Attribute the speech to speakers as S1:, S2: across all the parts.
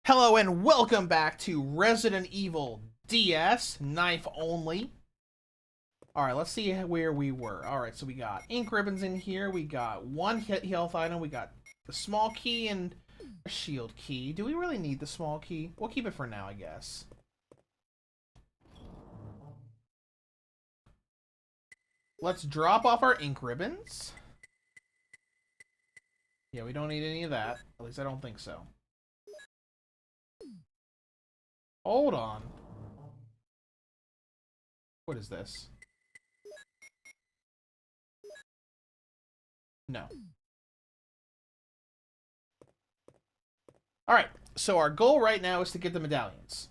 S1: Hello and welcome back to Resident Evil DS, knife only. Alright, let's see where we were. Alright, so we got ink ribbons in here, we got one health item, we got the small key and a shield key. Do we really need the small key? We'll keep it for now, I guess. Let's drop off our ink ribbons. Yeah, we don't need any of that. At least I don't think so. Hold on. What is this? No. Alright, so our goal right now is to get the medallions.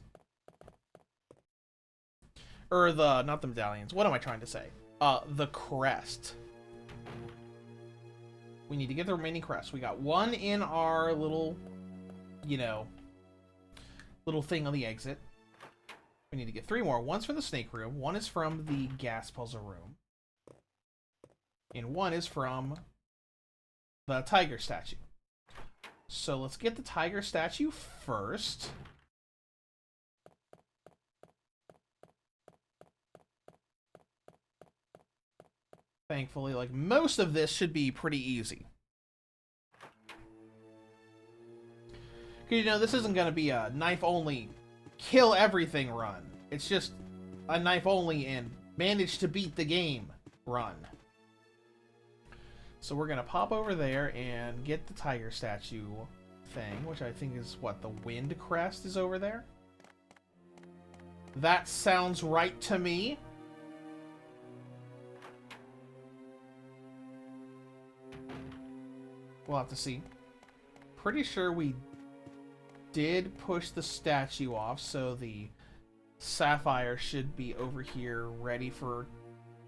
S1: Not the medallions. What am I trying to say? The crest. We need to get the remaining crests. We got one in our little, little thing on the exit. We need to get three more. One's from the snake room, one is from the gas puzzle room, and one is from the tiger statue. So let's get the tiger statue first. Thankfully, like, most of this should be pretty easy. Because, this isn't going to be a knife-only, kill-everything run. It's just a knife-only and manage to beat the game run. So we're going to pop over there and get the tiger statue thing, which I think is, what, the wind crest is over there? That sounds right to me. We'll have to see. Pretty sure we did push the statue off, so the sapphire should be over here ready for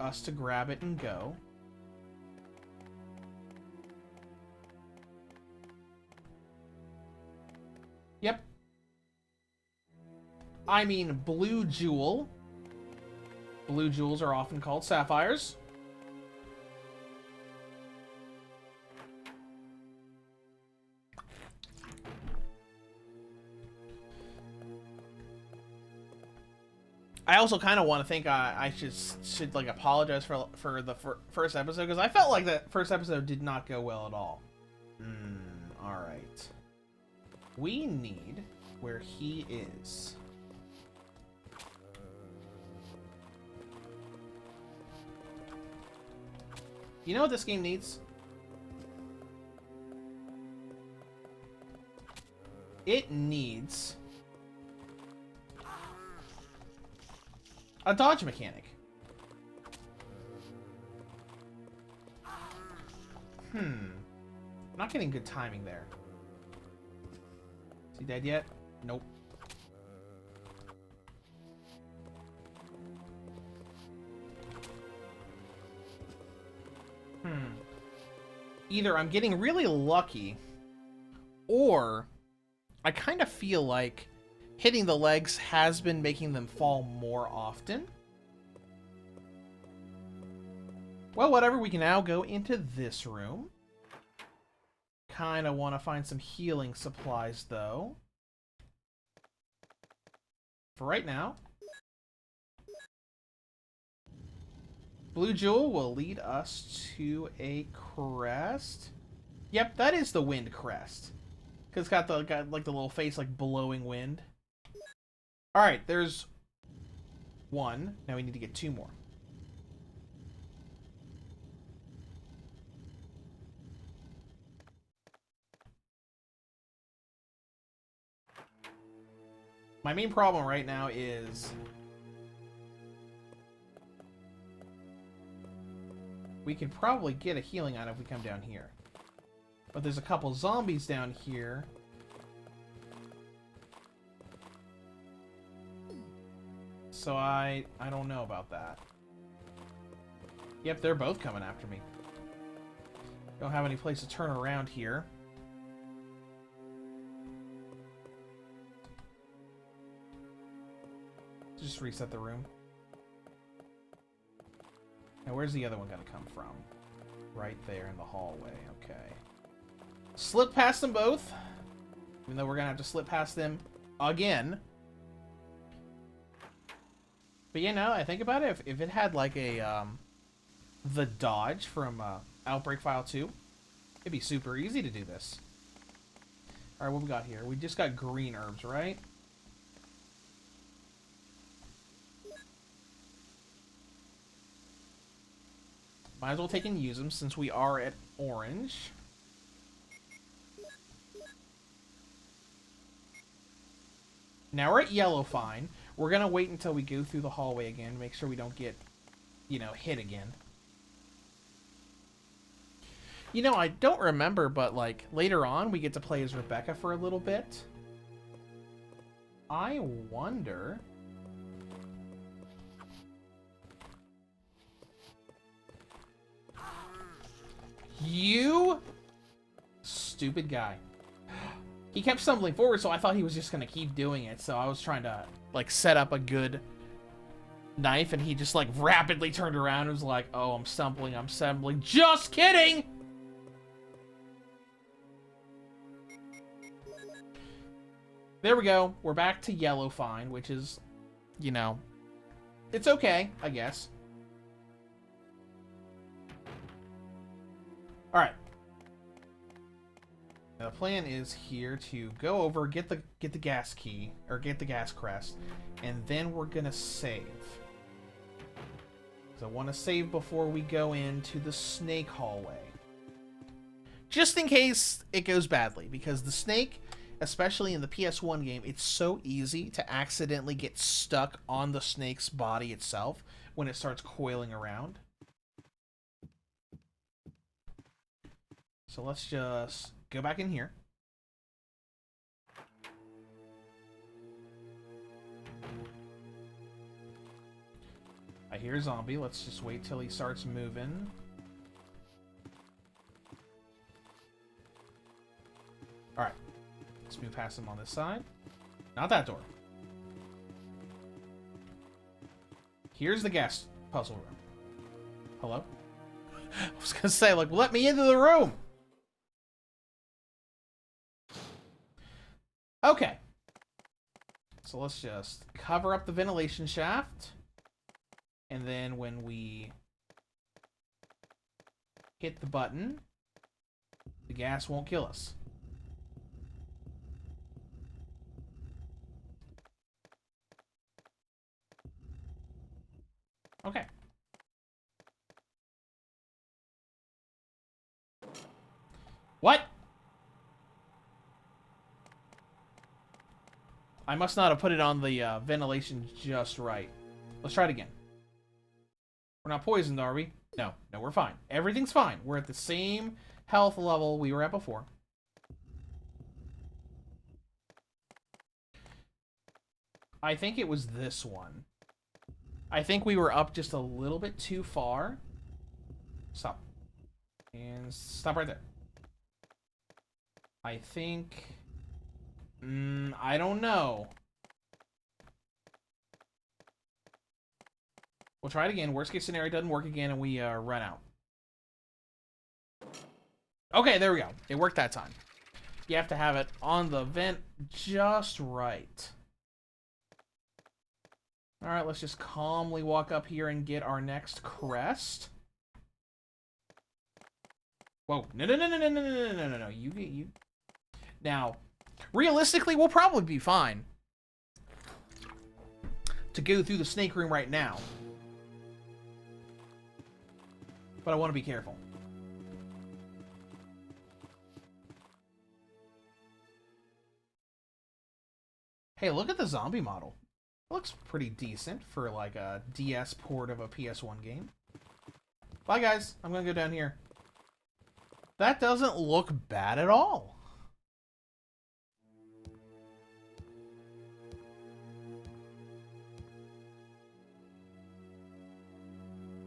S1: us to grab it and go. Yep. I mean, blue jewel. Blue jewels are often called sapphires. I also kind of want to think I should like apologize for the first episode, because I felt like that first episode did not go well at all. All right. We need where he is. You know what this game needs? It needs a dodge mechanic. Not getting good timing there. Is he dead yet? Nope. Either I'm getting really lucky, or I kind of feel like hitting the legs has been making them fall more often. Well, whatever, we can now go into this room. Kind of want to find some healing supplies, though. For right now. Blue jewel will lead us to a crest. Yep, that is the wind crest. Because it's got like the little face like blowing wind. Alright, there's one. Now we need to get two more. My main problem right now is we could probably get a healing item if we come down here. But there's a couple zombies down here. So I don't know about that. Yep, they're both coming after me. Don't have any place to turn around here. Just reset the room. Now where's the other one gonna come from? Right there in the hallway, okay. Slip past them both. Even though we're gonna have to slip past them again. But you know, I think about it, if it had like a, the dodge from, Outbreak File 2, it'd be super easy to do this. Alright, what we got here? We just got green herbs, right? Might as well take and use them since we are at orange. Now we're at yellow fine. We're gonna wait until we go through the hallway again to make sure we don't get, you know, hit again. You know, I don't remember, but, like, later on, we get to play as Rebecca for a little bit. I wonder... You... stupid guy. He kept stumbling forward, so I thought he was just gonna keep doing it, so I was trying to, like, set up a good knife, and he just, like, rapidly turned around and was like, oh, I'm stumbling. Just kidding! There we go. We're back to yellow fine, which is, you know, it's okay, I guess. Alright. Now the plan is here to go over, get the gas key, or get the gas crest, and then we're gonna save. So I want to save before we go into the snake hallway. Just in case it goes badly, because the snake, especially in the PS1 game, it's so easy to accidentally get stuck on the snake's body itself when it starts coiling around. So let's just go back in here. I hear a zombie. Let's just wait till he starts moving. Alright. Let's move past him on this side. Not that door. Here's the gas puzzle room. Hello? I was gonna say, like, let me into the room! Okay. So let's just cover up the ventilation shaft. And then when we hit the button, the gas won't kill us. Okay. What? I must not have put it on the ventilation just right. Let's try it again. We're not poisoned, are we? No. No, we're fine. Everything's fine. We're at the same health level we were at before. I think it was this one. I think we were up just a little bit too far. Stop. And stop right there. I think... I don't know. We'll try it again. Worst case scenario, it doesn't work again, and we run out. Okay, there we go. It worked that time. You have to have it on the vent just right. Alright, let's just calmly walk up here and get our next crest. Whoa. No, no, no, no, no, no, no, no, no, no. You. Now, realistically, we'll probably be fine to go through the snake room right now. But I want to be careful. Hey, look at the zombie model. It looks pretty decent for like a DS port of a PS1 game. Bye guys, I'm gonna go down here. That doesn't look bad at all.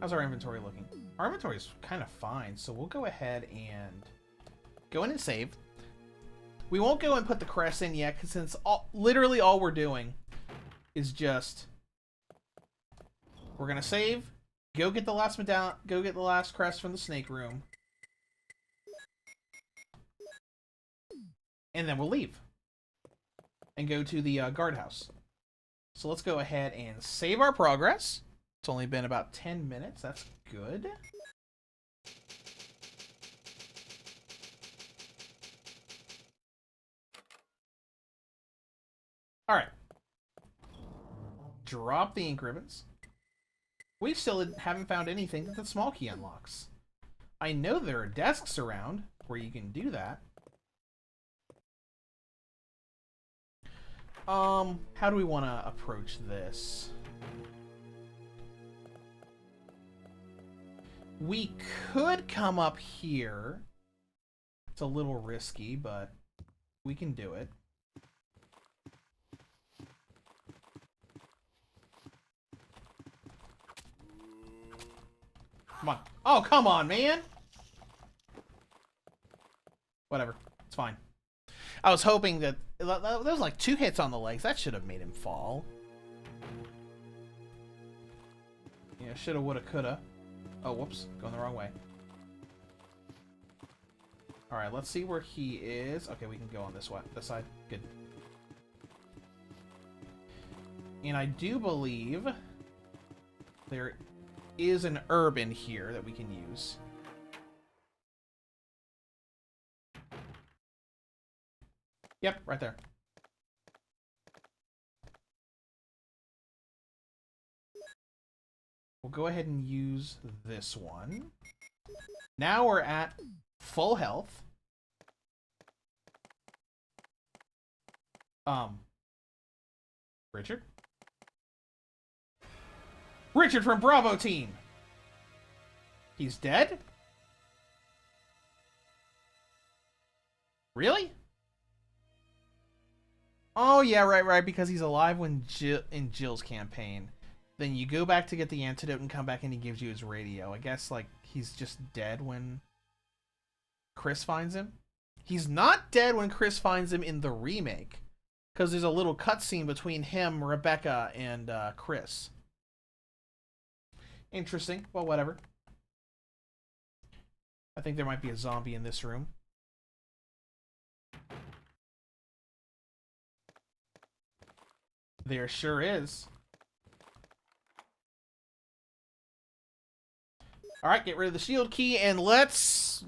S1: How's our inventory looking? Our inventory is kind of fine, so we'll go ahead and go in and save. We won't go and put the crest in yet, because since literally all we're doing is just... We're gonna save, go get the last medallion, go get the last crest from the snake room, and then we'll leave. and go to the guardhouse. So let's go ahead and save our progress. It's only been about 10 minutes. That's good. Alright. Drop the ink ribbons. We still haven't found anything that the small key unlocks. I know there are desks around where you can do that. How do we want to approach this? We could come up here. It's a little risky, but we can do it. Come on. Oh, come on, man! Whatever. It's fine. I was hoping that... There was like 2 hits on the legs. That should have made him fall. Yeah, shoulda, woulda, coulda. Oh, whoops. Going the wrong way. Alright, let's see where he is. Okay, we can go on this side. Good. And I do believe there is an herb in here that we can use. Yep, right there. We'll go ahead and use this one. Now we're at full health. Richard? Richard from Bravo Team! He's dead? Really? Oh, yeah, right, because he's alive when in Jill's campaign. Then you go back to get the antidote and come back and he gives you his radio. I guess, like, he's just dead when Chris finds him. He's not dead when Chris finds him in the remake. Because there's a little cutscene between him, Rebecca, and Chris. Interesting. Well, whatever. I think there might be a zombie in this room. There sure is. Alright, get rid of the shield key, and let's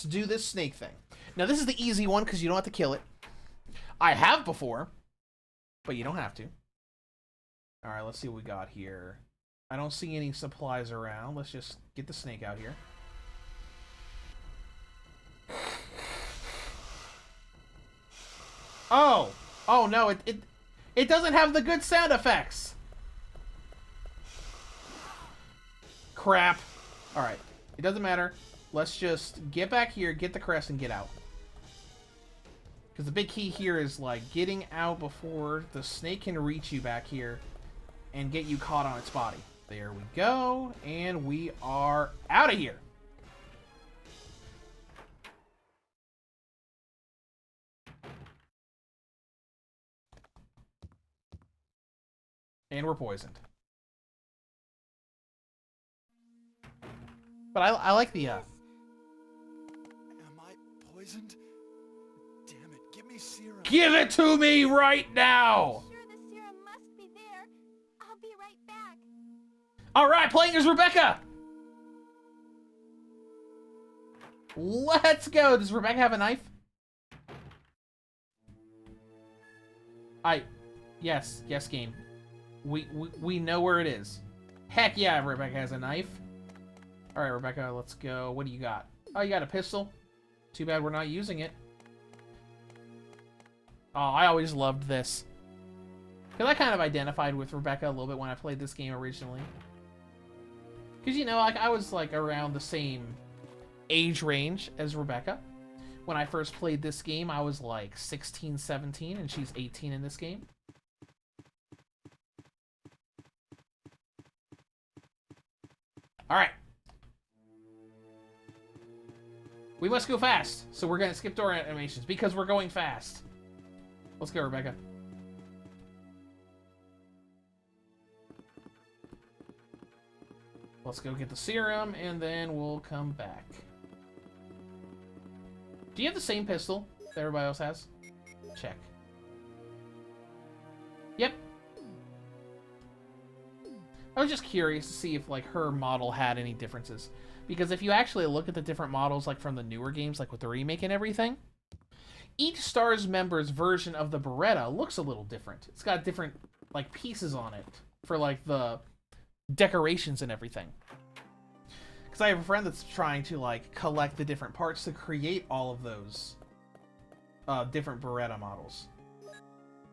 S1: do this snake thing. Now, this is the easy one, because you don't have to kill it. I have before, but you don't have to. Alright, let's see what we got here. I don't see any supplies around. Let's just get the snake out here. Oh! Oh, no, it doesn't have the good sound effects! Crap. Alright, it doesn't matter. Let's just get back here, get the crest, and get out. Because the big key here is, like, getting out before the snake can reach you back here and get you caught on its body. There we go, and we are out of here. And we're poisoned. But I like the,
S2: Am I poisoned? Damn it, give me serum.
S1: Give it to me right now!
S3: I'm sure the serum must be there. I'll be right back.
S1: Alright, playing as Rebecca! Let's go! Does Rebecca have a knife? Yes, game. We know where it is. Heck yeah, Rebecca has a knife. Alright, Rebecca, let's go. What do you got? Oh, you got a pistol? Too bad we're not using it. Oh, I always loved this. Because I kind of identified with Rebecca a little bit when I played this game originally. Because, you know, like, I was, like, around the same age range as Rebecca. When I first played this game, I was, like, 16, 17, and she's 18 in this game. Alright. We must go fast, so we're going to skip door animations because we're going fast. Let's go, Rebecca. Let's go get the serum, and then we'll come back. Do you have the same pistol that everybody else has? Check. Yep. I was just curious to see if, like, her model had any differences. Because if you actually look at the different models, like, from the newer games, like, with the remake and everything, each STARS member's version of the Beretta looks a little different. It's got different, like, pieces on it for, like, the decorations and everything. Because I have a friend that's trying to, like, collect the different parts to create all of those different Beretta models.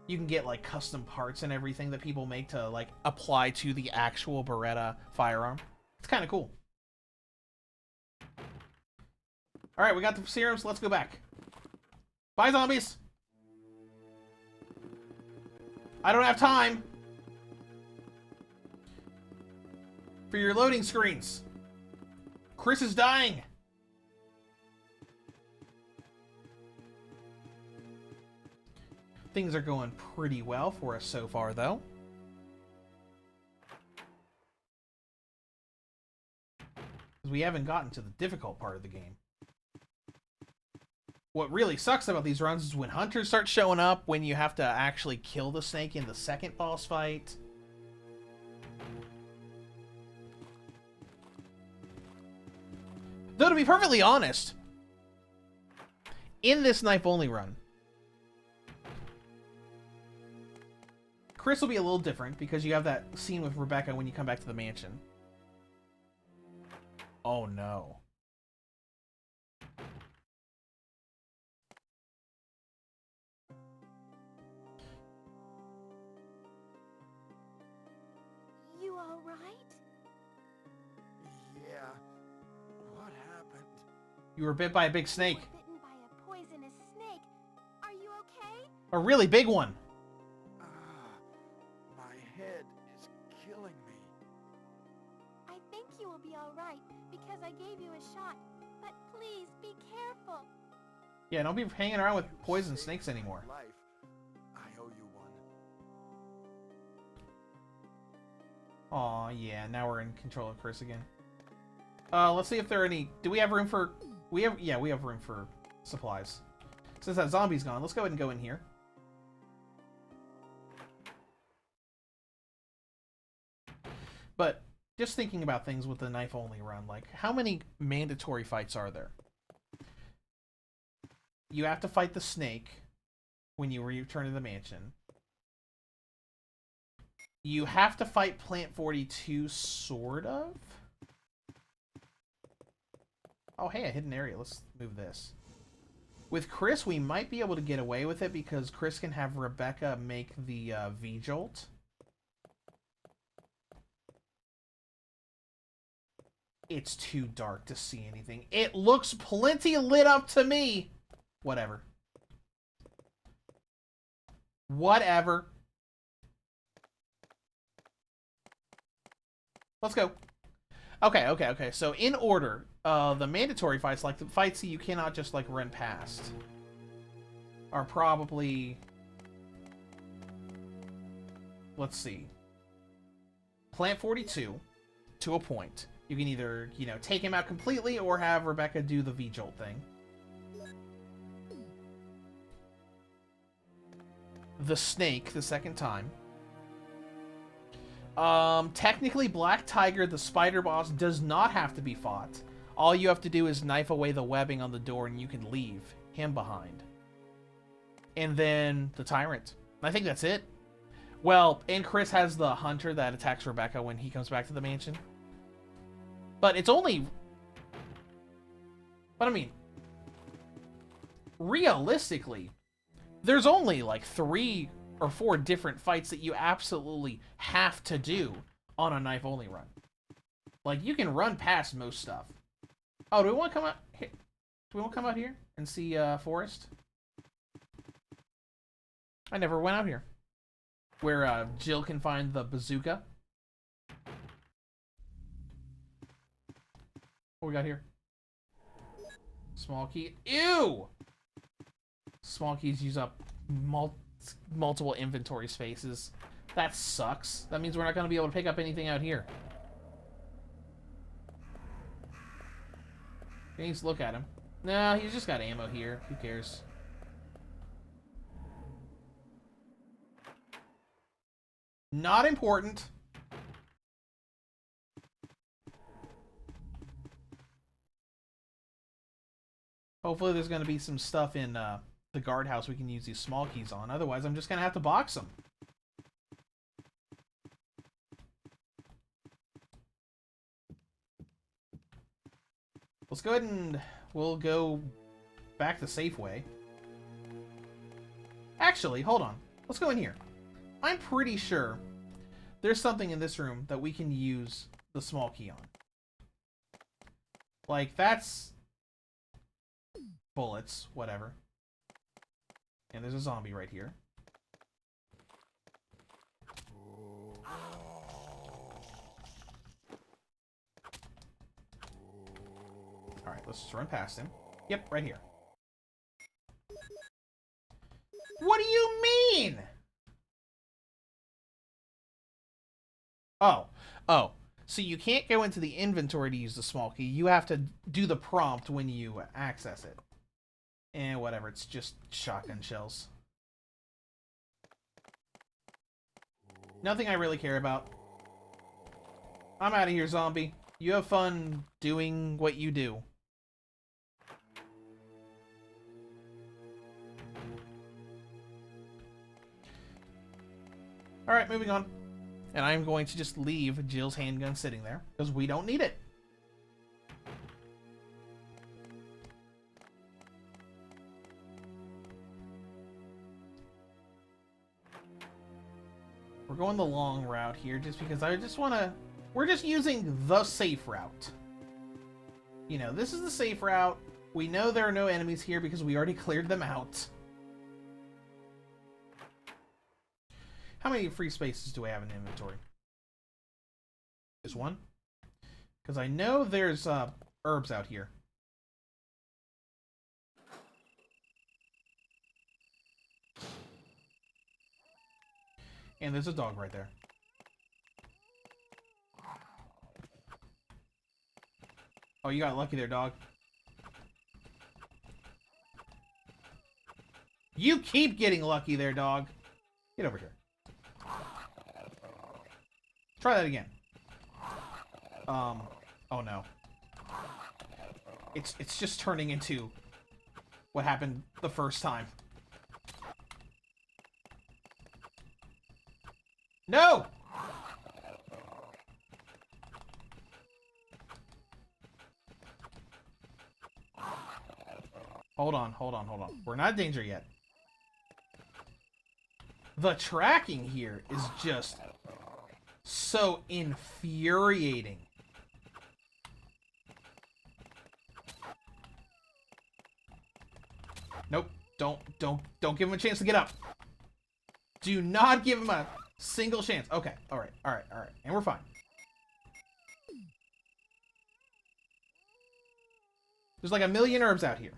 S1: You can get, like, custom parts and everything that people make to, like, apply to the actual Beretta firearm. It's kind of cool. Alright, we got the serums. Let's go back. Bye, zombies! I don't have time for your loading screens. Chris is dying. Things are going pretty well for us so far, though. Because we haven't gotten to the difficult part of the game. What really sucks about these runs is when hunters start showing up, when you have to actually kill the snake in the second boss fight. Though, to be perfectly honest, in this knife-only run, Chris will be a little different because you have that scene with Rebecca when you come back to the mansion. Oh no.
S3: You all right?
S2: Yeah. What happened?
S1: You were bit by a big
S3: You
S1: snake.
S3: were bitten by a poisonous snake. Are you okay?
S1: A really big one.
S2: My head is killing me.
S3: I think you will be all right because I gave you a shot. But please be careful.
S1: Yeah, don't be hanging around with
S2: You
S1: poison
S2: saved
S1: snakes
S2: my
S1: anymore.
S2: life. I owe you one.
S1: Aw, yeah, now we're in control of Chris again. Let's see if there are any... Do we have room for... Yeah, we have room for supplies. Since that zombie's gone, let's go ahead and go in here. But just thinking about things with the knife-only run, like, how many mandatory fights are there? You have to fight the snake when you return to the mansion. You have to fight Plant 42, sort of? Oh, hey, a hidden area. Let's move this. With Chris, we might be able to get away with it because Chris can have Rebecca make the V-Jolt. It's too dark to see anything. It looks plenty lit up to me. Whatever. Whatever. Let's go. Okay. So in order, the mandatory fights, like the fights that you cannot just like run past, are probably... Let's see. Plant 42, to a point. You can either, you know, take him out completely or have Rebecca do the V-Jolt thing. The snake, the second time. Technically, Black Tiger, the spider boss, does not have to be fought. All you have to do is knife away the webbing on the door and you can leave him behind. And then the Tyrant. I think that's it. Well, and Chris has the Hunter that attacks Rebecca when he comes back to the mansion. But it's only... But I mean... Realistically, there's only like 3 or 4 different fights that you absolutely have to do on a knife-only run. Like, you can run past most stuff. Oh, do we want to come out here? Do we want to come out here and see Forest? I never went out here. Where Jill can find the bazooka. What we got here? Small key. Ew! Small keys use up multiple inventory spaces. That sucks. That means we're not going to be able to pick up anything out here. We need to look at him. No, he's just got ammo here. Who cares? Not important. Hopefully there's going to be some stuff in the guardhouse we can use these small keys on. Otherwise, I'm just going to have to box them. Let's go ahead and we'll go back the safe way. Actually, hold on. Let's go in here. I'm pretty sure there's something in this room that we can use the small key on. Like, that's... bullets, whatever. And there's a zombie right here. Alright, let's just run past him. Yep, right here. What do you mean? Oh. So you can't go into the inventory to use the small key. You have to do the prompt when you access it. And whatever, it's just shotgun shells. Nothing I really care about. I'm out of here, zombie. You have fun doing what you do. Alright, moving on. And I'm going to just leave Jill's handgun sitting there, because we don't need it. We're going the long route here, just because I just want to... We're just using the safe route. You know, this is the safe route. We know there are no enemies here because we already cleared them out. How many free spaces do I have in inventory? Just one? Because I know there's herbs out here. And there's a dog right there. Oh, you got lucky there, dog. You keep getting lucky there, dog. Get over here. Try that again. Oh no. It's just turning into what happened the first time. No! Hold on. We're not in danger yet. The tracking here is just so infuriating. Nope. Don't give him a chance to get up. Do not give him a single chance. Okay. All right. And we're fine. There's like a million herbs out here.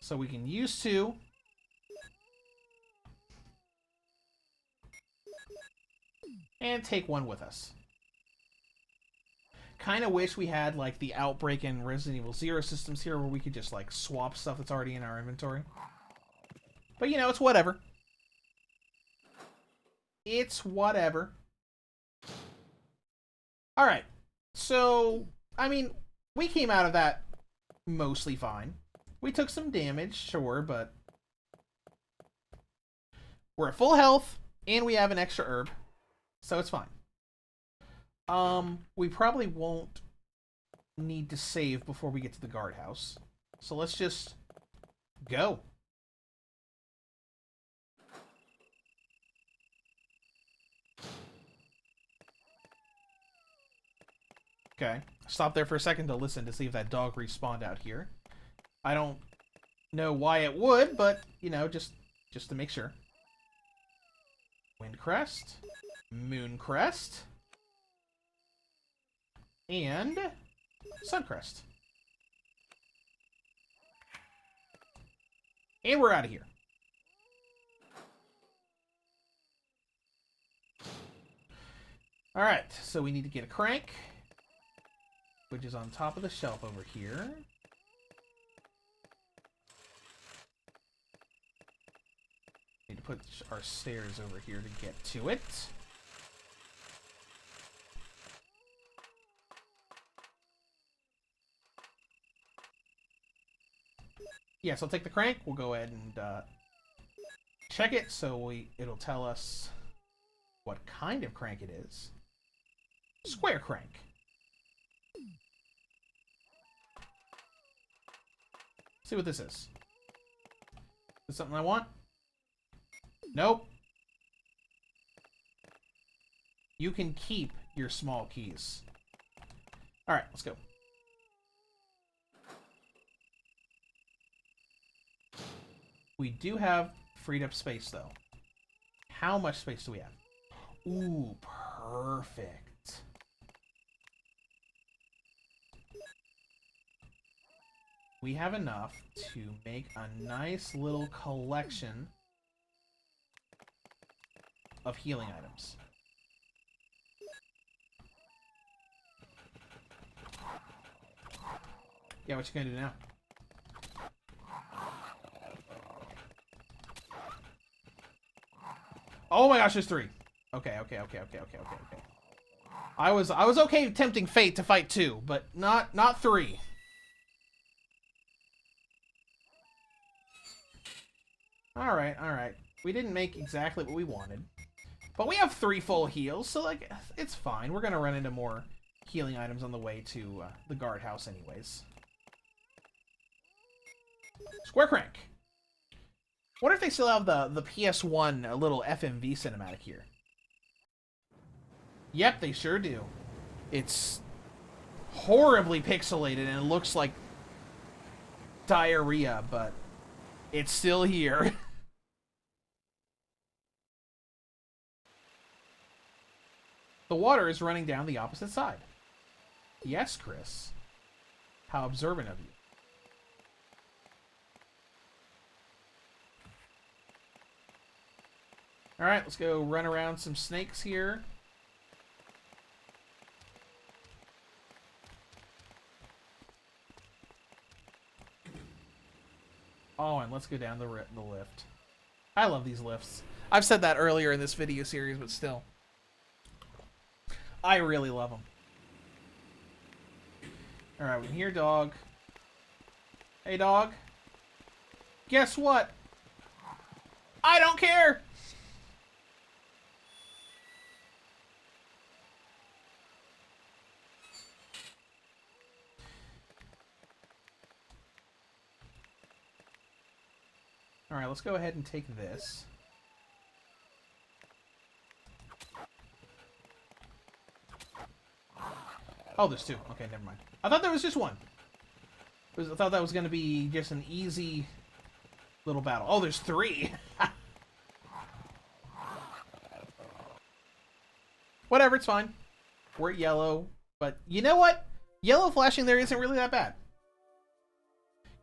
S1: So we can use 2. And take 1 with us. Kind of wish we had like the Outbreak and Resident Evil 0 systems here where we could just like swap stuff that's already in our inventory. But you know, it's whatever. It's whatever. Alright. So, I mean, we came out of that mostly fine. We took some damage, sure, but we're at full health and we have an extra herb. So it's fine. We probably won't need to save before we get to the guardhouse. So let's just go. Okay. Stop there for a second to listen to see if that dog respawned out here. I don't know why it would, but, you know, just to make sure. Windcrest. Mooncrest. And Suncrest. And we're out of here. Alright, so we need to get a crank, which is on top of the shelf over here. put our stairs over here to get to it. Yeah, so I'll take the crank. We'll go ahead and check it, so it'll tell us what kind of crank it is. Square crank. See what this is. Is this something I want? Nope. You can keep your small keys. Alright, let's go. We do have freed up space, though. How much space do we have? Ooh, perfect. We have enough to make a nice little collection of healing items. Yeah, what you gonna do now? Oh my gosh, there's 3. Okay. I was okay tempting fate to fight 2, but not 3. Alright. We didn't make exactly what we wanted. But we have 3 full heals, so like it's fine. We're gonna run into more healing items on the way to the guardhouse anyways. Square crank. What if they still have the PS1 little FMV cinematic here? Yep, they sure do. It's horribly pixelated and it looks like diarrhea, but it's still here. The water is running down the opposite side. Yes, Chris. How observant of you. Alright, let's go run around some snakes here. Oh, and let's go down the lift. I love these lifts. I've said that earlier in this video series, but still. I really love them. Alright, we're here, dog. Hey, dog. Guess what? I don't care! Alright, let's go ahead and take this. Oh, there's 2. Okay, never mind. I thought there was just 1. I thought that was going to be just an easy little battle. Oh, there's 3. Whatever, it's fine. We're at yellow. But you know what? Yellow flashing there isn't really that bad.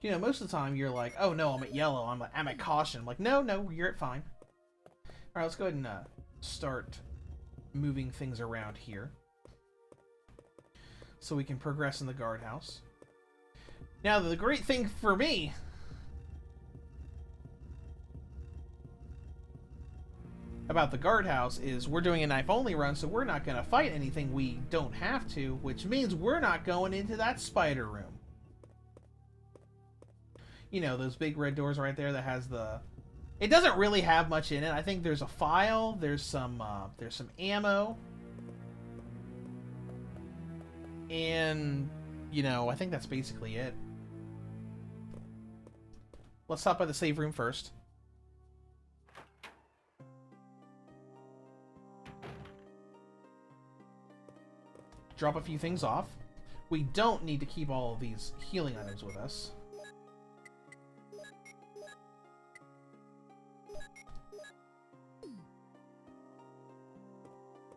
S1: You know, most of the time you're like, oh no, I'm at yellow, I'm at caution. I'm like, no, you're at fine. Alright, let's go ahead and start moving things around here. So we can progress in the guardhouse. Now, the great thing for me about the guardhouse is we're doing a knife-only run, so we're not going to fight anything we don't have to, which means we're not going into that spider room. You know, those big red doors right there that has the... It doesn't really have much in it. I think there's a file, there's some ammo. And, you know, I think that's basically it. Let's stop by the save room first. Drop a few things off. We don't need to keep all of these healing items with us.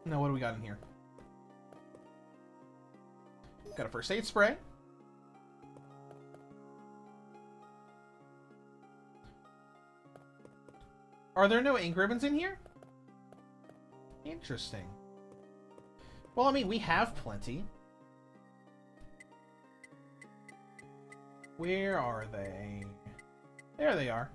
S1: Now, what do we got in here? Got a first aid spray. Are there no ink ribbons in here? Interesting. Well, I mean, we have plenty. Where are they? There they are.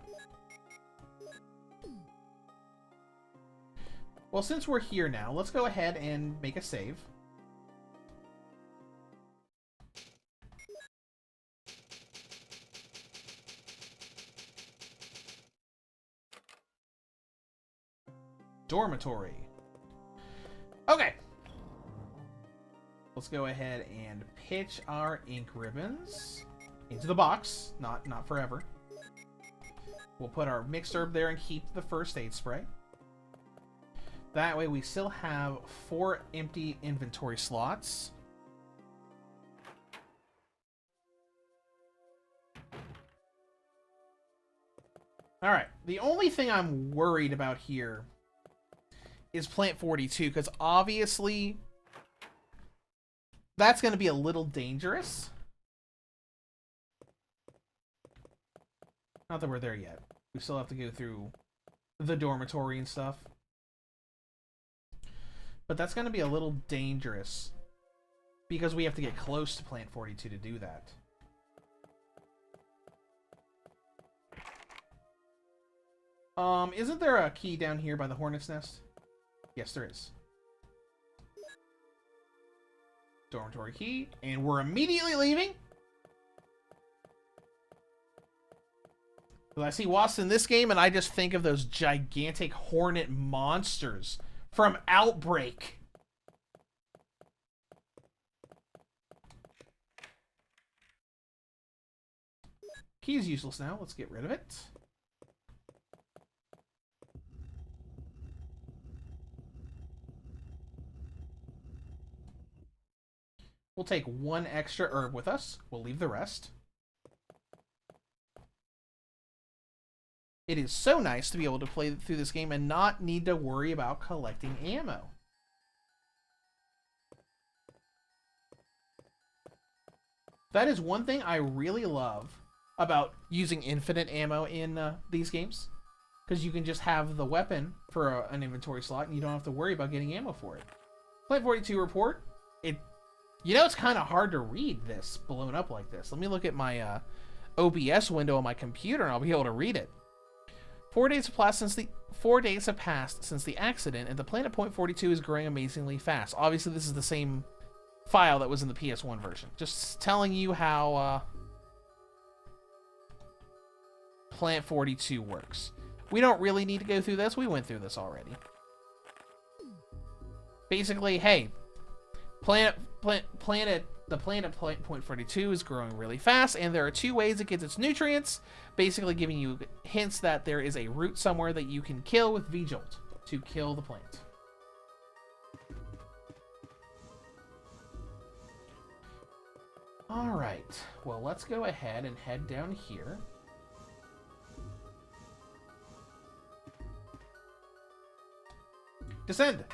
S1: Well, since we're here now, let's go ahead and make a save. Dormitory. Okay. Let's go ahead and pitch our ink ribbons into the box. Not forever. We'll put our mixed herb there and keep the first aid spray. That way we still have 4 empty inventory slots. Alright, the only thing I'm worried about here is Plant 42, because obviously that's going to be a little dangerous. Not that we're there yet. We still have to go through the dormitory and stuff. But that's going to be a little dangerous because we have to get close to Plant 42 to do that. Isn't there a key down here by the hornet's nest? Yes, there is. Dormitory key, and we're immediately leaving. Well, I see wasps in this game, and I just think of those gigantic hornet monsters from Outbreak. Key is useless now. Let's get rid of it. We'll take 1 extra herb with us. We'll leave the rest. It is so nice to be able to play through this game and not need to worry about collecting ammo. That is one thing I really love about using infinite ammo in these games. Because you can just have the weapon for an inventory slot and you don't have to worry about getting ammo for it. Plant 42 report. You know, it's kind of hard to read this blown up like this. Let me look at my OBS window on my computer and I'll be able to read it. 4 days have passed since the accident, and the planet Point 42 is growing amazingly fast. Obviously, this is the same file that was in the PS1 version. Just telling you how Plant 42 works. We don't really need to go through this. We went through this already. Basically, hey, the planet Point 42 is growing really fast, and there are 2 ways it gets its nutrients, basically giving you hints that there is a root somewhere that you can kill with V-Jolt to kill the plant. Alright, well, let's go ahead and head down here. Descend!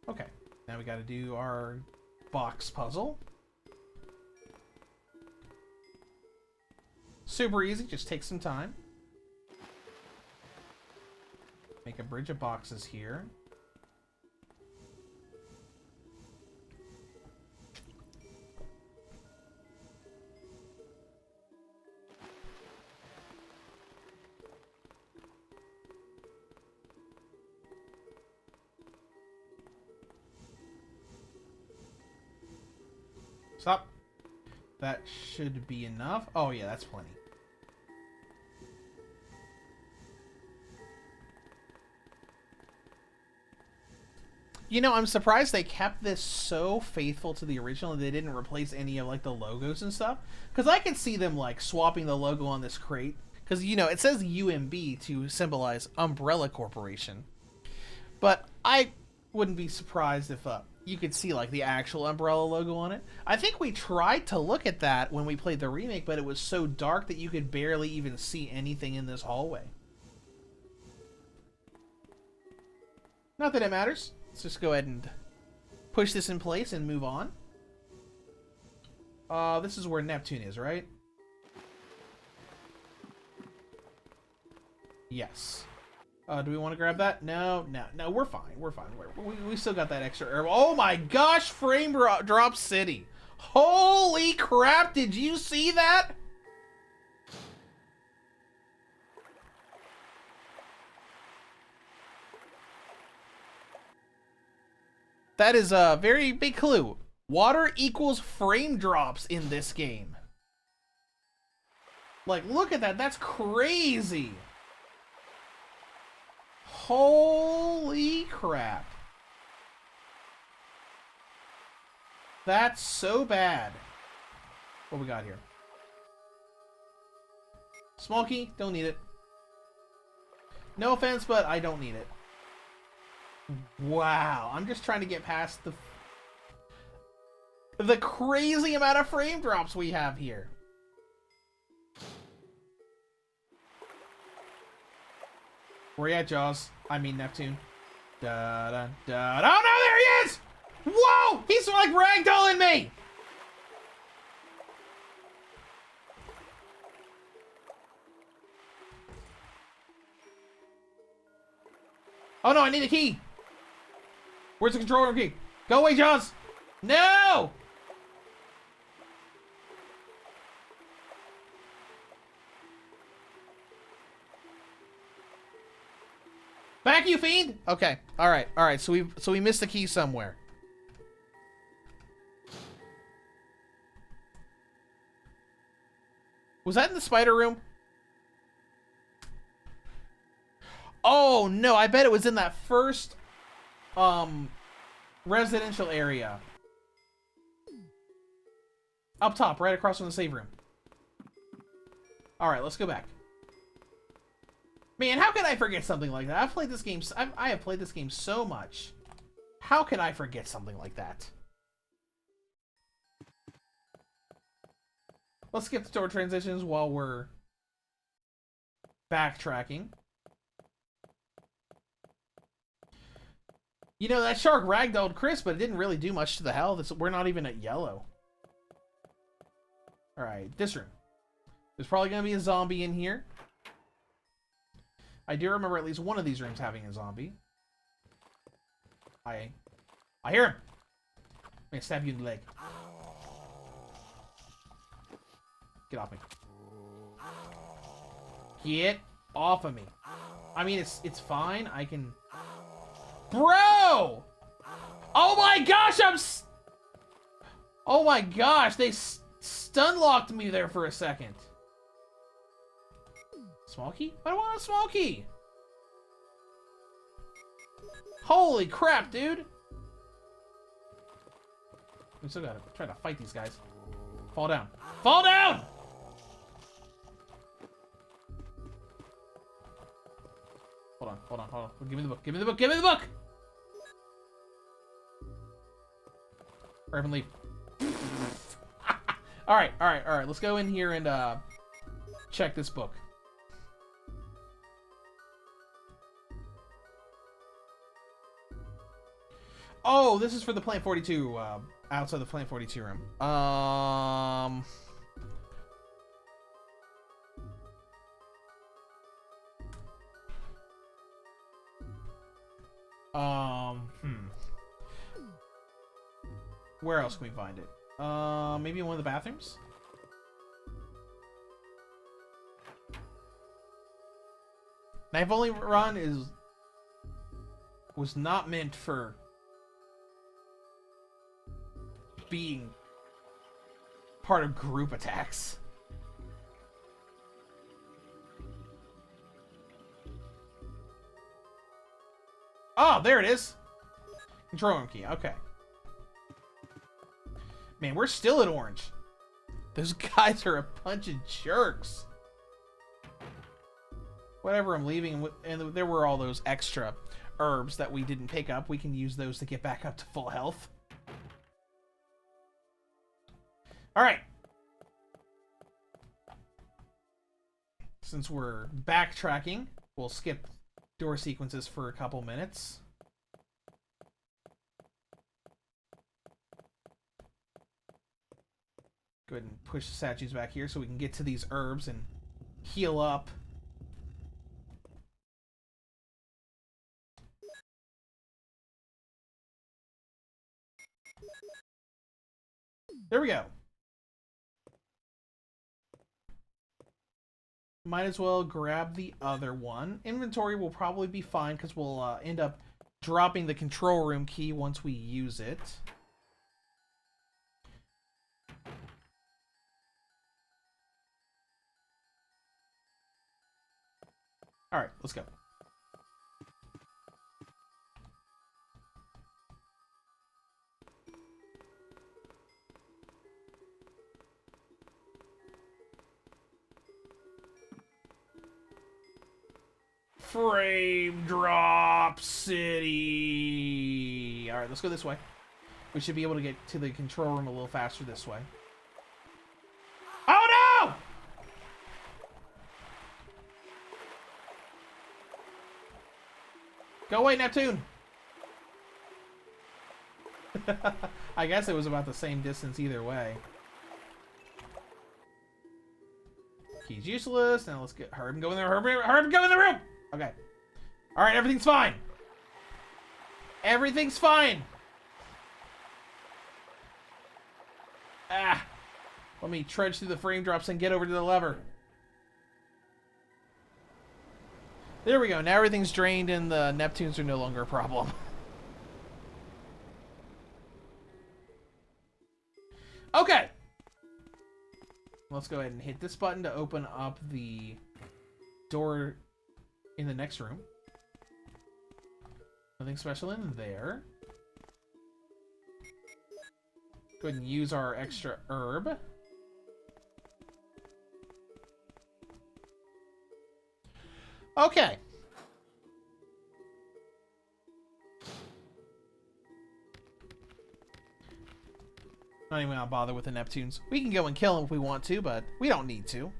S1: Okay, now we gotta do our box puzzle. Super easy, just take some time. Make a bridge of boxes here. Stop. That should be enough. Oh yeah, that's plenty. You know, I'm surprised they kept this so faithful to the original and they didn't replace any of like the logos and stuff. Because I could see them like swapping the logo on this crate. Because, you know, it says UMB to symbolize Umbrella Corporation. But I wouldn't be surprised if you could see like the actual Umbrella logo on it. I think we tried to look at that when we played the remake, but it was so dark that you could barely even see anything in this hallway. Not that it matters. Let's just go ahead and push this in place and move on. This is where Neptune is, right? Yes. Do we want to grab that? No, we're fine. We're fine. We still got that extra herb. Oh my gosh, frame drop city. Holy crap, did you see that? That is a very big clue. Water equals frame drops in this game. Like, look at that. That's crazy. Holy crap. That's so bad. What we got here? Small key, don't need it. No offense, but I don't need it. Wow, I'm just trying to get past the crazy amount of frame drops we have here. Where you at, Jaws? I mean Neptune. Da da da. Oh no, there he is! Whoa! He's like ragdolling me! Oh no, I need a key! Where's the controller key? Go away, Jaws! No! Back, you fiend! Okay, alright, so we missed the key somewhere. Was that in the spider room? Oh no, I bet it was in that first residential area. Up top, right across from the save room. Alright, let's go back. Man, how can I forget something like that? I've played this game. I have played this game so much. How can I forget something like that? Let's skip the door transitions while we're backtracking. You know, that shark ragdolled Chris, but it didn't really do much to the health. We're not even at yellow. Alright, this room. There's probably going to be a zombie in here. I do remember at least one of these rooms having a zombie. I hear him. I'm gonna stab you in the leg. Get off me. Get off of me. I mean, it's fine. I can... Bro! Oh my gosh, oh my gosh, they stun locked me there for a second. Small key? I don't want a small key. Holy crap, dude. We still gotta try to fight these guys. Fall down. Fall down! Hold on. Give me the book. Give me the book. Give me the book! Or even leave. Alright. Let's go in here and check this book. Oh, this is for the Plant 42, outside the Plant 42 room. Where else can we find it? Maybe in one of the bathrooms? Knife only run was not meant for being part of group attacks. Oh, there it is. Control room key. Okay. Man, we're still at orange. Those guys are a bunch of jerks. Whatever, I'm leaving. And there were all those extra herbs that we didn't pick up. We can use those to get back up to full health. Alright. Since we're backtracking, we'll skip door sequences for a couple minutes. Go ahead and push the statues back here so we can get to these herbs and heal up. There we go. Might as well grab the other one. Inventory will probably be fine because we'll end up dropping the control room key once we use it. Alright, let's go. Frame Drop City! Alright, let's go this way. We should be able to get to the control room a little faster this way. Oh no! Go away, Neptune! I guess it was about the same distance either way. Key's useless. Now let's get hurry and go in there. Hurry and go in the room! Okay. Alright, everything's fine. Everything's fine. Ah. Let me trudge through the frame drops and get over to the lever. There we go. Now everything's drained and the Neptunes are no longer a problem. Okay. Let's go ahead and hit this button to open up the door in the next room. Nothing special in there. Go ahead and use our extra herb. Okay. Not even gonna bother with the Neptunes. We can go and kill them if we want to, but we don't need to.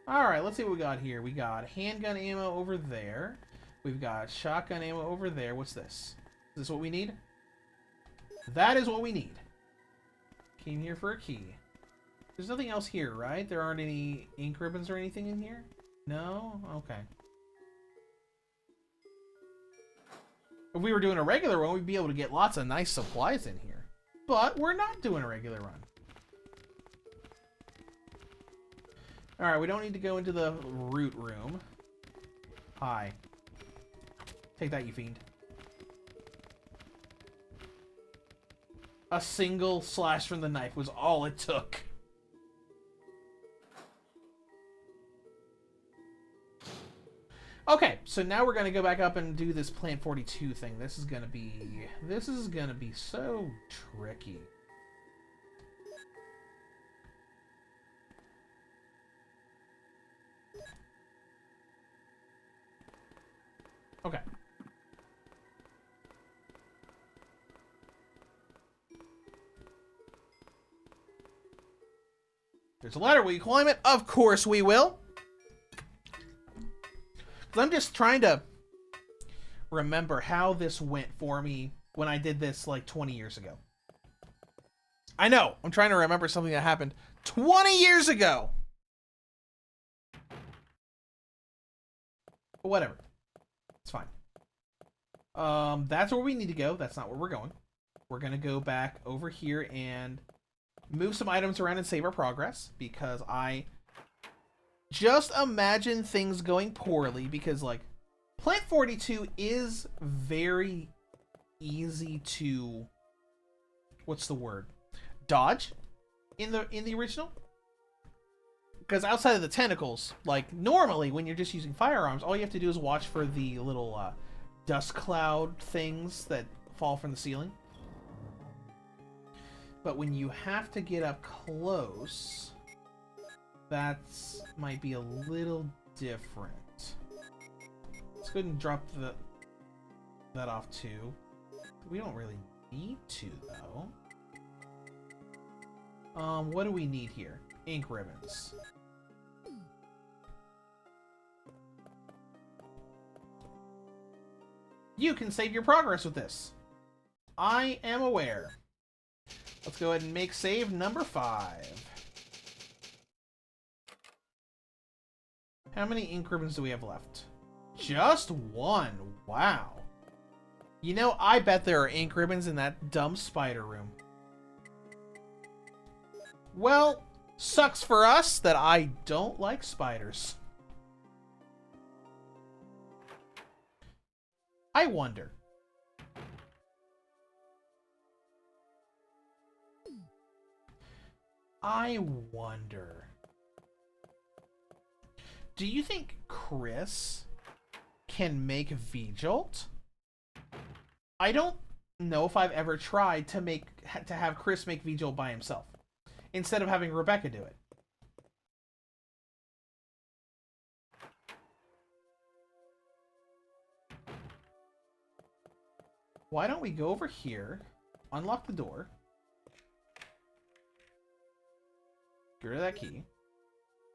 S1: Alright, let's see what we got here. We got handgun ammo over there. We've got shotgun ammo over there. What's this? Is this what we need? That is what we need. Came here for a key. There's nothing else here, right? There aren't any ink ribbons or anything in here? No? Okay. If we were doing a regular run, we'd be able to get lots of nice supplies in here. But we're not doing a regular run. Alright, we don't need to go into the root room. Hi. Take that, you fiend. A single slash from the knife was all it took. Okay, so now we're gonna go back up and do this Plant 42 thing. This is gonna be so tricky. Okay. There's a ladder. Will you climb it? Of course we will. I'm just trying to remember how this went for me when I did this like 20 years ago. I know. I'm trying to remember something that happened 20 years ago. But whatever. It's fine. That's where we need to go. That's not where we're going. We're going to go back over here and move some items around and save our progress, because I just imagine things going poorly, because like Plant 42 is very easy to, what's the word, dodge in the original. Because outside of the tentacles, like normally when you're just using firearms, all you have to do is watch for the little dust cloud things that fall from the ceiling. But when you have to get up close, that's might be a little different. Let's go ahead and drop that off too. We don't really need to though. What do we need here? Ink ribbons. You can save your progress with this. I am aware. Let's go ahead and make save number 5. How many ink ribbons do we have left? Just 1. Wow. You know, I bet there are ink ribbons in that dumb spider room. Well, sucks for us that I don't like spiders. I wonder. Do you think Chris can make V-Jolt? I don't know if I've ever tried to have Chris make V-Jolt by himself instead of having Rebecca do it. Why don't we go over here, unlock the door, get rid of that key,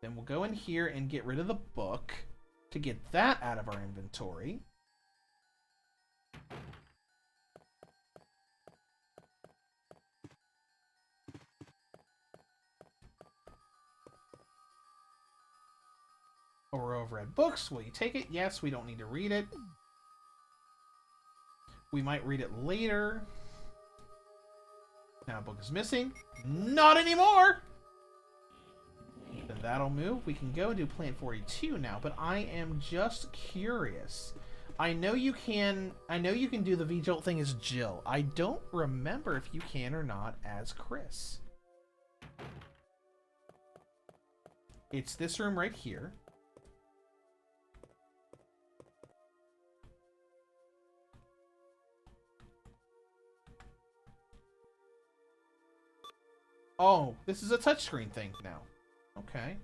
S1: then we'll go in here and get rid of the book to get that out of our inventory. Or we're over at books. Will you take it? Yes, we don't need to read it. We might read it later. Now a book is missing. Not anymore! Then that'll move. We can go and do Plant 42 now, but I am just curious. I know you can do the V-Jolt thing as Jill. I don't remember if you can or not as Chris. It's this room right here. Oh, this is a touchscreen thing now. Okay.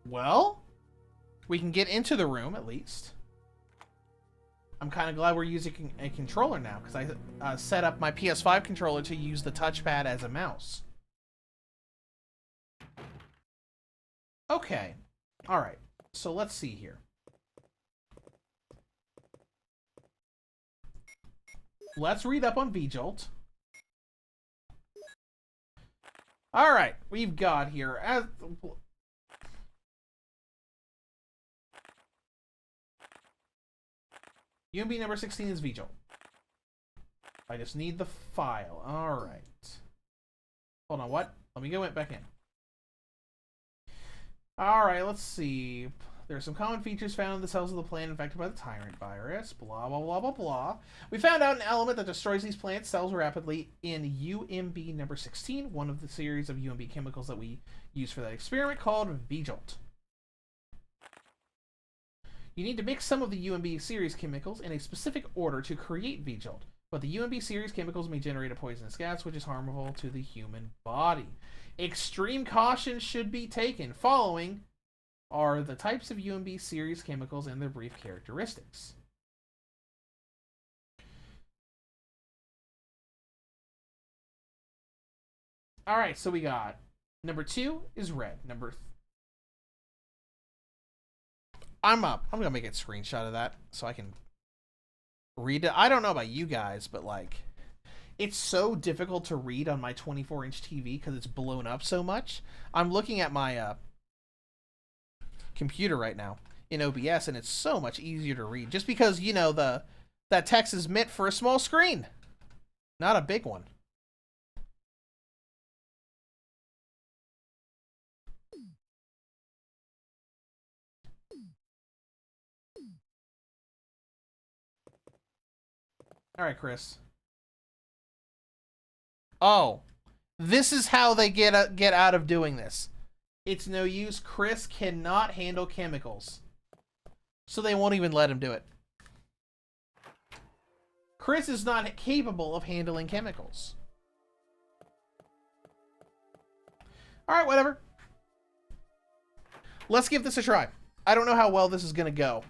S1: Well, we can get into the room at least. I'm kind of glad we're using a controller now, because I set up my PS5 controller to use the touchpad as a mouse. Okay. Alright. So let's see here. Let's read up on V-Jolt. Alright. We've got here... UMB number 16 is V-Jolt. I just need the file. Alright. Hold on, what? Let me go back in. Alright, let's see. There are some common features found in the cells of the plant infected by the Tyrant virus. Blah, blah, blah, blah, blah. We found out an element that destroys these plant cells rapidly in UMB number 16, one of the series of UMB chemicals that we use for that experiment called V-Jolt. You need to mix some of the UMB series chemicals in a specific order to create V-Jolt, but the UMB series chemicals may generate a poisonous gas which is harmful to the human body. Extreme caution should be taken. Following are the types of UMB series chemicals and their brief characteristics. Alright, so we got number 2 is red. I'm gonna make a screenshot of that so I can read it. I don't know about you guys, but like, it's so difficult to read on my 24-inch TV because it's blown up so much. I'm looking at my computer right now in OBS, and it's so much easier to read just because, you know, that text is meant for a small screen, not a big one. All right, Chris. Oh, this is how they get out of doing this. It's no use. Chris cannot handle chemicals, so they won't even let him do it. Chris is not capable of handling chemicals. All right, whatever. Let's give this a try. I don't know how well this is going to go,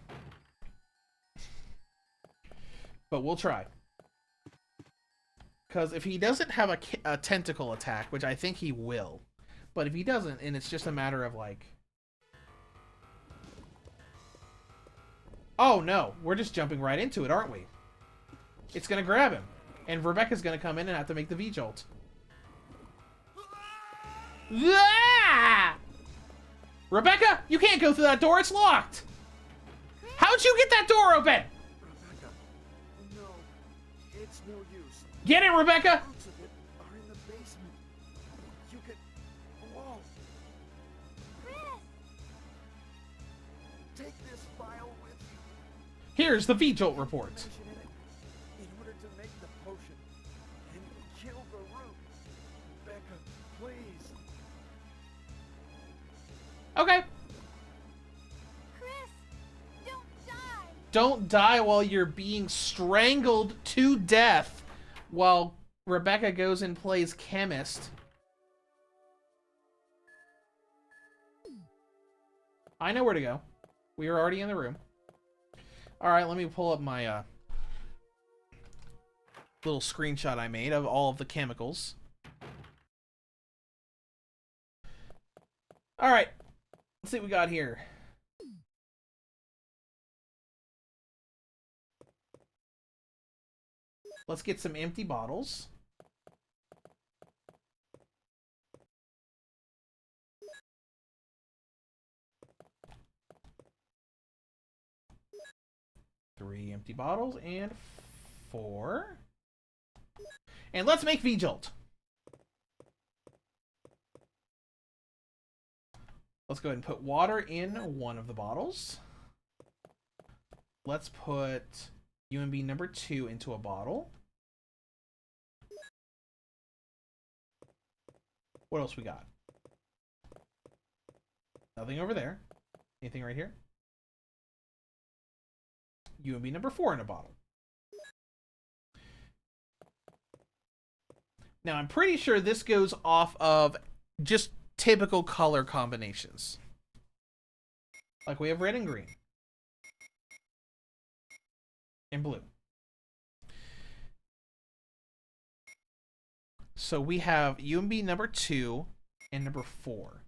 S1: but we'll try. Because if he doesn't have a tentacle attack, which I think he will, but if he doesn't, and it's just a matter of like... Oh, no. We're just jumping right into it, aren't we? It's going to grab him. And Rebecca's going to come in and have to make the V-jolt. Ah! Rebecca, you can't go through that door. It's locked. How'd you get that door open?
S2: Rebecca, no, it's no use.
S1: Get it, Rebecca.
S2: Parts of it are in the basement. You can... Whoa!
S3: Chris!
S2: Take this file with you.
S1: Here's the V-jolt report.
S2: Information in it in order to make the potion and kill the root. Rebecca, please.
S1: Okay.
S3: Chris! Don't die!
S1: Don't die while you're being strangled to death while Rebecca goes and plays chemist. I know where to go. We are already in the room. Alright, let me pull up my little screenshot I made of all of the chemicals. Alright, let's see what we got here. Let's get some empty bottles. Three empty bottles and 4. And let's make V-Jolt. Let's go ahead and put water in one of the bottles. Let's put UMB number 2 into a bottle. What else we got? Nothing over there. Anything right here? UMB number 4 in a bottle. Now, I'm pretty sure this goes off of just typical color combinations. Like we have red and green. And blue. So we have UMB number 2 and number 4.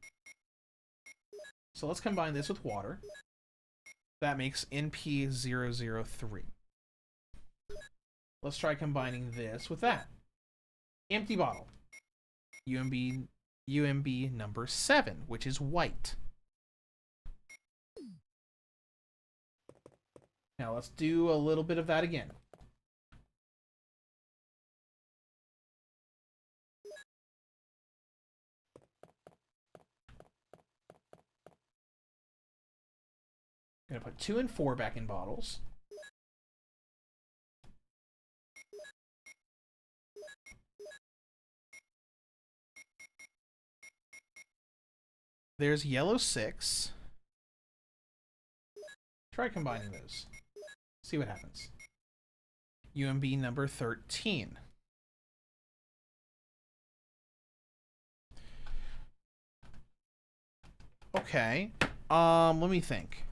S1: So let's combine this with water. That makes NP003. Let's try combining this with that. Empty bottle. UMB number 7, which is white. Now let's do a little bit of that again. I'm going to put 2 and 4 back in bottles. There's yellow 6. Try combining those. See what happens. UMB number 13. Okay. Let me think.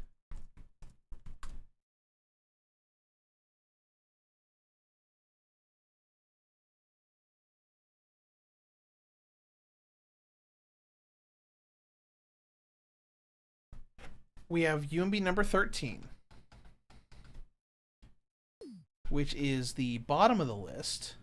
S1: We have UMB number 13, which is the bottom of the list.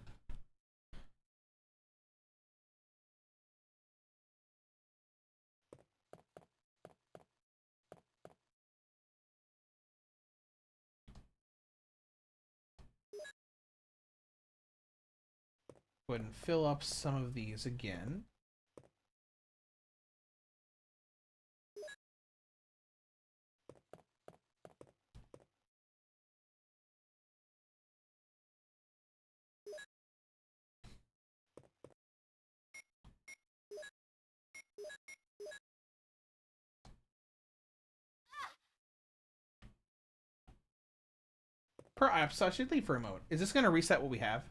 S1: Go ahead and fill up some of these again. Perhaps I should leave for a moment. Is this going to reset what we have?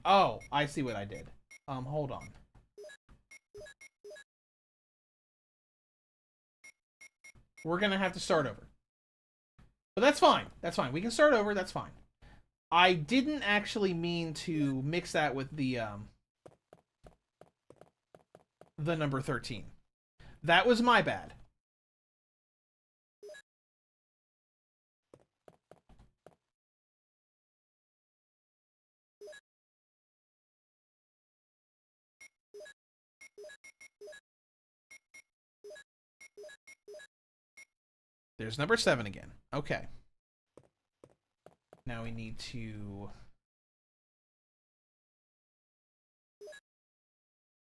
S1: Oh, I see what I did. Hold on. We're going to have to start over. But that's fine. That's fine. We can start over. That's fine. I didn't actually mean to mix that with the the number 13. That was my bad. There's number 7 again. Okay. Now we need to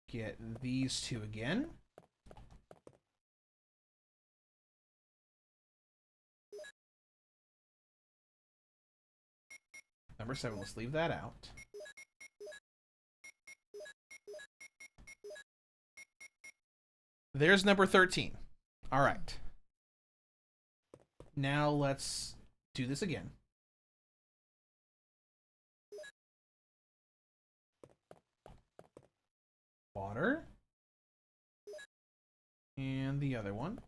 S1: get these two again. Number 7, let's leave that out. There's number 13. All right. Now let's do this again. Water. And the other one.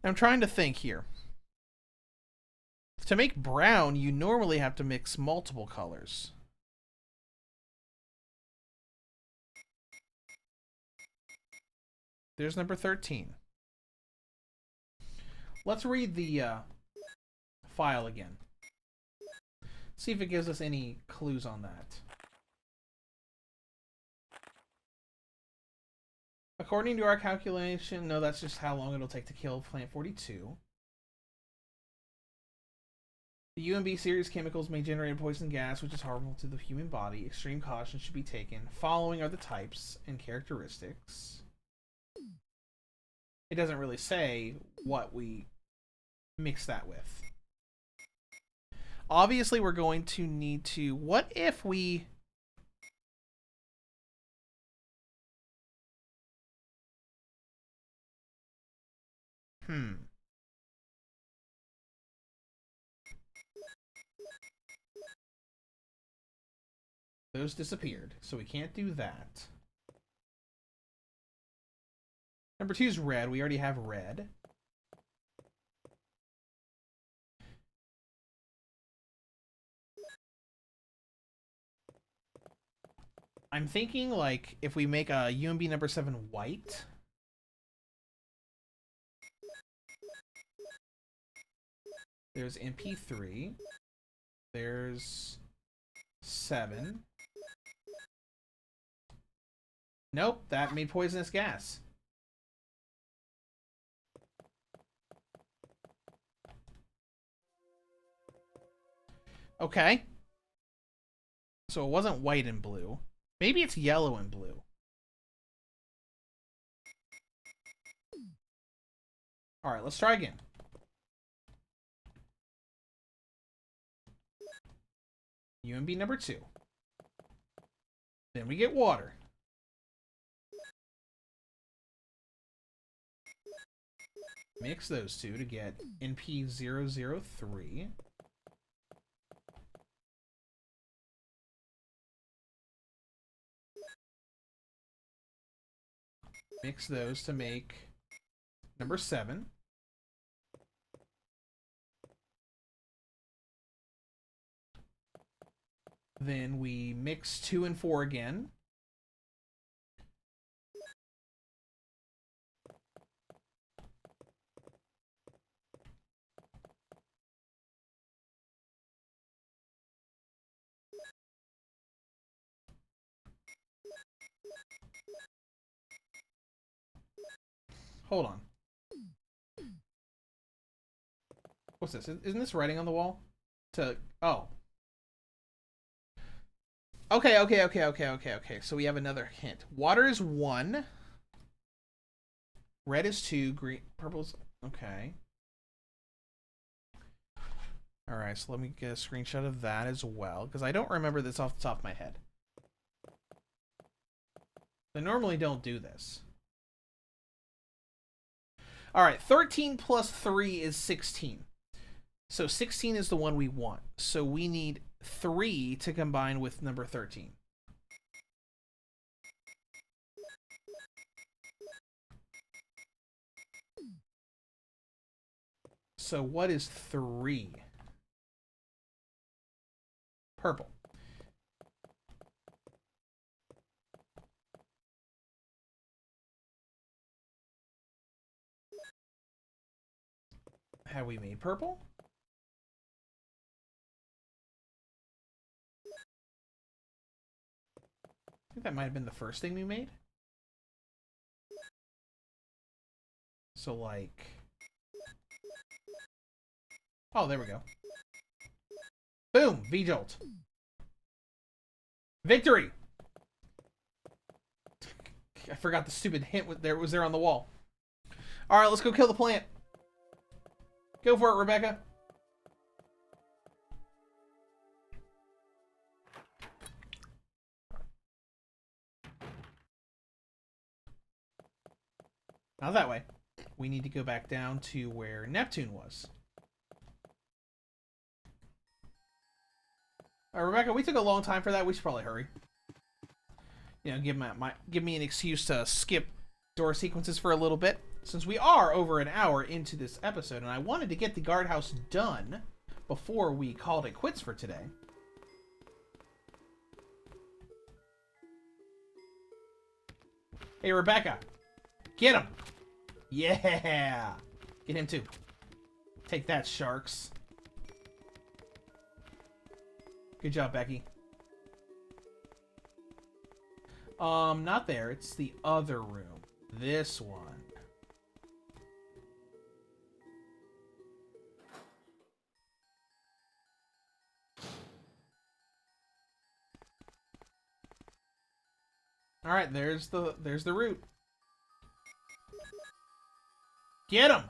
S1: I'm trying to think here. To make brown, you normally have to mix multiple colors. There's number 13. Let's read the file again. See if it gives us any clues on that. According to our calculation, no, that's just how long it'll take to kill Plant 42. The UMB series chemicals may generate a poison gas which is harmful to the human body. Extreme caution should be taken. Following are the types and characteristics. It doesn't really say what we mix that with. Obviously, we're going to need to... What if we... Those disappeared, so we can't do that. Number 2 is red. We already have red. I'm thinking, like, if we make a UMB number 7 white... There's MP3. There's 7. Nope, that made poisonous gas. Okay. So it wasn't white and blue. Maybe it's yellow and blue. Alright, let's try again. UMB number 2. Then we get water. Mix those two to get NP003. Mix those to make number 7. Then we mix 2 and 4 again. Hold on. What's this? Isn't this writing on the wall? Oh. Okay. So we have another hint. Water is 1. Red is 2. Green, purple's... Okay. Alright, so let me get a screenshot of that as well, because I don't remember this off the top of my head. I normally don't do this. Alright, 13 plus 3 is 16. So 16 is the one we want. So we need 3 to combine with number 13. So what is 3? Purple. Have we made purple? I think that might have been the first thing we made. So, like... Oh, there we go. Boom! V-Jolt. Victory! I forgot the stupid hint was there on the wall. Alright, let's go kill the plant. Go for it, Rebecca. Now that way. We need to go back down to where Neptune was. Alright, Rebecca, we took a long time for that. We should probably hurry. You know, give me an excuse to skip door sequences for a little bit, since we are over an hour into this episode, and I wanted to get the guardhouse done before we called it quits for today. Hey, Rebecca. Get him! Yeah! Get him too. Take that, sharks. Good job, Becky. Not there. It's the other room. This one. All right, there's the root. Get him.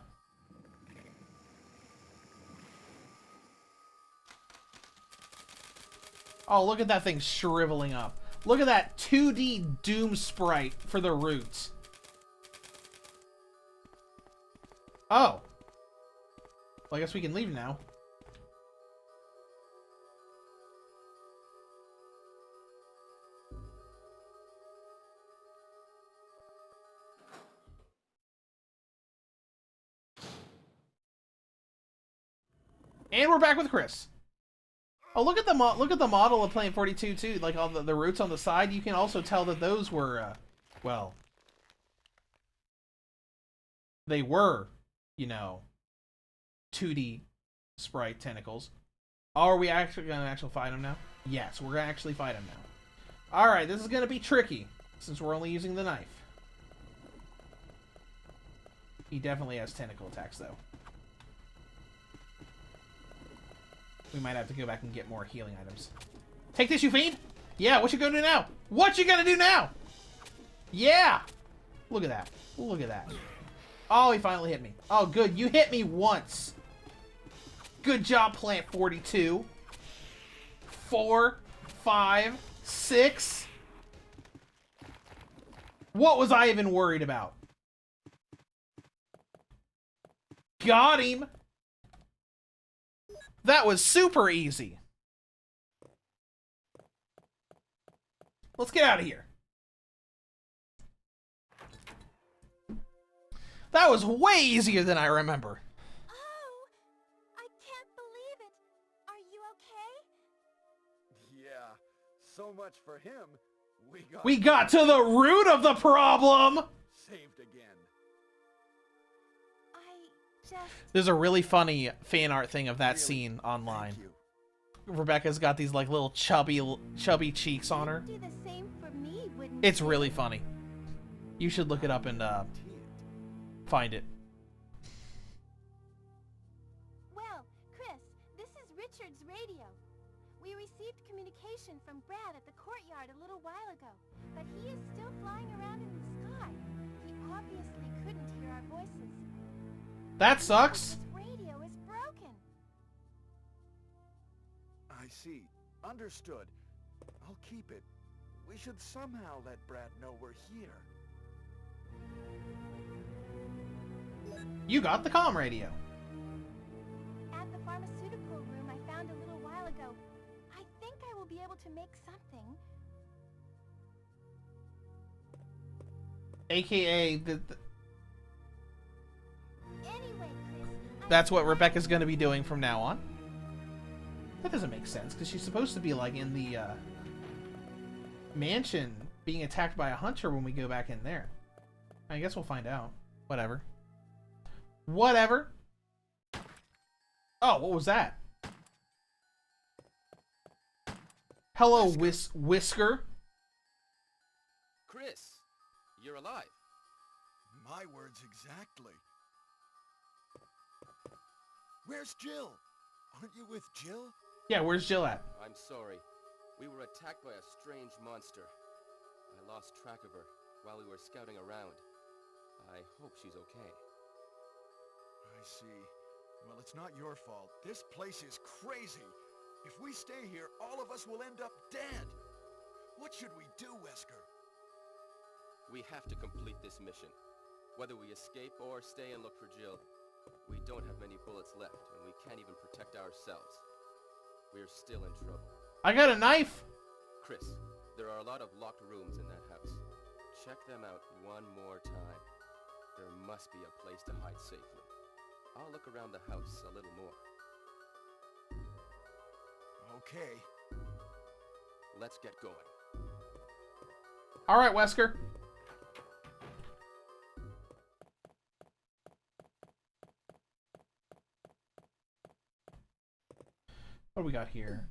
S1: Oh, look at that thing shriveling up. Look at that 2D Doom sprite for the roots. Oh. Well, I guess we can leave now. And we're back with Chris. Oh, look at the model of Plant 42 too. Like all the roots on the side. You can also tell that those were, well, they were, you know, 2D sprite tentacles. Are we actually gonna fight them now? Yes, we're gonna actually fight them now. All right, this is gonna be tricky since we're only using the knife. He definitely has tentacle attacks though. We might have to go back and get more healing items. Take this, you fiend! Yeah, what you gonna do now? What you gonna do now? Yeah! Look at that. Look at that. Oh, he finally hit me. Oh, good. You hit me once. Good job, Plant 42. 4, 5, 6. What was I even worried about? Got him! That was super easy. Let's get out of here. That was way easier than I remember.
S3: Oh, I can't believe it. Are you okay?
S2: Yeah, so much for him.
S1: We got to the root of the problem.
S2: Saved again.
S1: There's a really funny fan art thing of that scene online. Rebecca's got these like little chubby cheeks on her.
S3: Do the same for me, wouldn't
S1: It's
S3: you?
S1: really funny. You should look it up and find it.
S3: Well, Chris, this is Richard's radio. We received communication from Brad at the courtyard a little while ago, but he is still flying around in the sky. He obviously couldn't hear our voices.
S1: That sucks.
S3: This radio is broken.
S2: I see. Understood. I'll keep it. We should somehow let Brad know we're here.
S1: You got the comm radio.
S3: At the pharmaceutical room I found a little while ago. I think I will be able to make something.
S1: AKA,
S3: Anyway, Chris,
S1: that's what Rebecca's going to be doing from now on. That doesn't make sense, because she's supposed to be, like, in the, mansion being attacked by a hunter when we go back in there. I guess we'll find out. Whatever. Whatever. Oh, what was that? Hello, Whisker.
S4: Chris, you're alive.
S2: My words exactly. Where's Jill? Aren't you with Jill?
S1: Yeah, where's Jill at?
S4: I'm sorry. We were attacked by a strange monster. I lost track of her while we were scouting around. I hope she's okay.
S2: I see. Well, it's not your fault. This place is crazy. If we stay here, all of us will end up dead. What should we do, Wesker?
S4: We have to complete this mission. Whether we escape or stay and look for Jill, we don't have many bullets left, and we can't even protect ourselves. We're still in trouble.
S1: I got a knife.
S4: Chris, there are a lot of locked rooms in that house. Check them out one more time. There must be a place to hide safely. I'll look around the house a little more.
S2: Okay.
S4: Let's get going.
S1: All right, Wesker. What do we got here?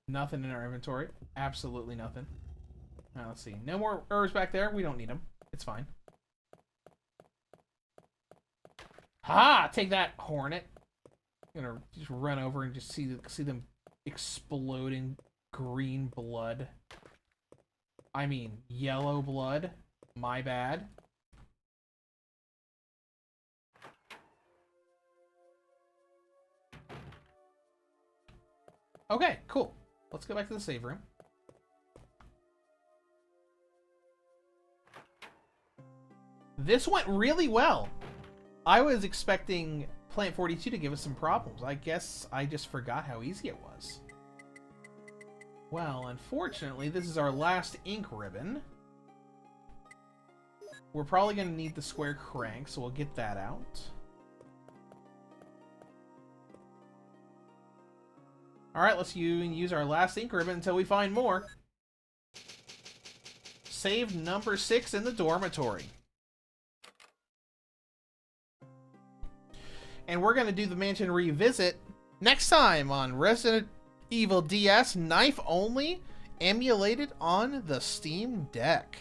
S1: Nothing in our inventory. Absolutely nothing. Now, let's see. No more herbs back there. We don't need them. It's fine. Ha! Take that, Hornet. I'm gonna just run over and just see them exploding green blood. I mean, yellow blood. My bad. Okay, cool. Let's go back to the save room. This went really well. I was expecting Plant 42 to give us some problems. I guess I just forgot how easy it was. Well, unfortunately, this is our last ink ribbon. We're probably going to need the square crank, so we'll get that out. Alright, let's use our last ink ribbon until we find more. Save number 6 in the dormitory. And we're going to do the mansion revisit next time on Resident Evil DS Knife Only, emulated on the Steam Deck.